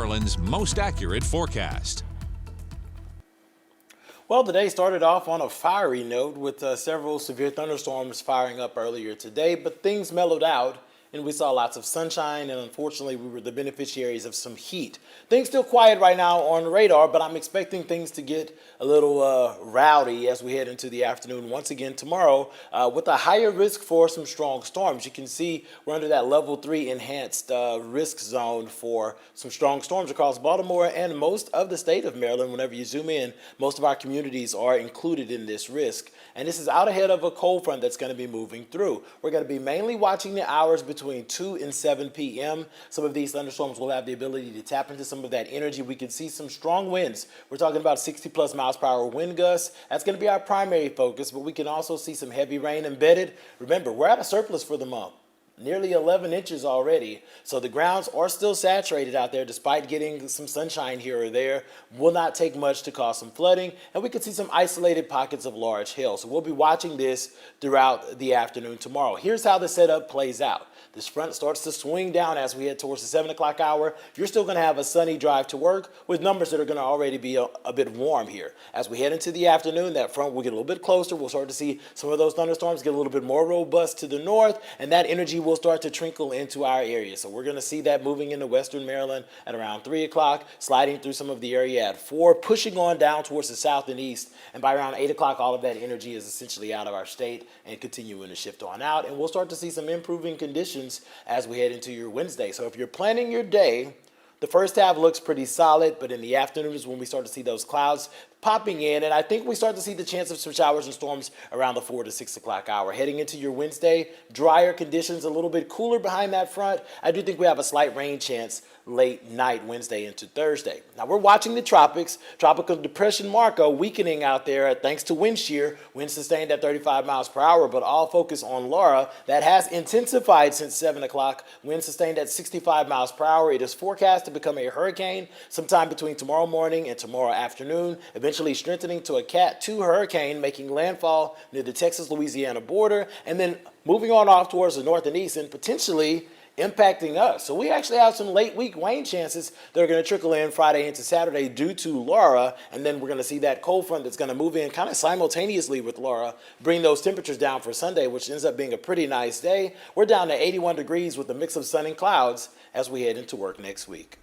Maryland's most accurate forecast. Well, the day started off on a fiery note with several severe thunderstorms firing up earlier today, but things mellowed out and we saw lots of sunshine, and unfortunately we were the beneficiaries of some heat. Things still quiet right now on the radar, but I'm expecting things to get a little rowdy as we head into the afternoon once again tomorrow with a higher risk for some strong storms. You can see we're under that level 3 enhanced risk zone for some strong storms across Baltimore and most of the state of Maryland. Whenever you zoom in, most of our communities are included in this risk. And this is out ahead of a cold front that's going to be moving through. We're going to be mainly watching the hours between 2 and 7 p.m. Some of these thunderstorms will have the ability to tap into some of that energy. We can see some strong winds. We're talking about 60 plus miles per hour wind gusts. That's going to be our primary focus, but we can also see some heavy rain embedded. Remember, we're at a surplus for the month. Nearly 11 inches already. So the grounds are still saturated out there despite getting some sunshine here or there. Will not take much to cause some flooding, and we could see some isolated pockets of large hail. So we'll be watching this throughout the afternoon tomorrow. Here's how the setup plays out. This front starts to swing down as we head towards the 7 o'clock hour. You're still going to have a sunny drive to work with numbers that are going to already be a bit warm here. As we head into the afternoon, that front will get a little bit closer. We'll start to see some of those thunderstorms get a little bit more robust to the north, and that energy will start to trickle into our area. So we're going to see that moving into western Maryland at around 3 o'clock, sliding through some of the area at 4, pushing on down towards the south and east. And by around 8 o'clock, all of that energy is essentially out of our state and continuing to shift on out. And we'll start to see some improving conditions as we head into your Wednesday. So if you're planning your day, the first half looks pretty solid, but in the afternoon is when we start to see those clouds popping in, and I think we start to see the chance of some showers and storms around the 4 to 6 o'clock hour. Heading into your Wednesday, drier conditions, a little bit cooler behind that front. I do think we have a slight rain chance late night Wednesday into Thursday. Now we're watching the tropics. Tropical depression Marco weakening out there thanks to wind shear. Wind sustained at 35 miles per hour, but all focus on Laura. That has intensified since 7 o'clock. Wind sustained at 65 miles per hour. It is forecast to become a hurricane sometime between tomorrow morning and tomorrow afternoon, eventually strengthening to a Cat 2 hurricane, making landfall near the Texas-Louisiana border, and then moving on off towards the north and east and potentially impacting us. So we actually have some late week rain chances that are going to trickle in Friday into Saturday due to Laura, and then we're going to see that cold front that's going to move in kind of simultaneously with Laura, bring those temperatures down for Sunday, which ends up being a pretty nice day. We're down to 81 degrees with a mix of sun and clouds as we head into work next week.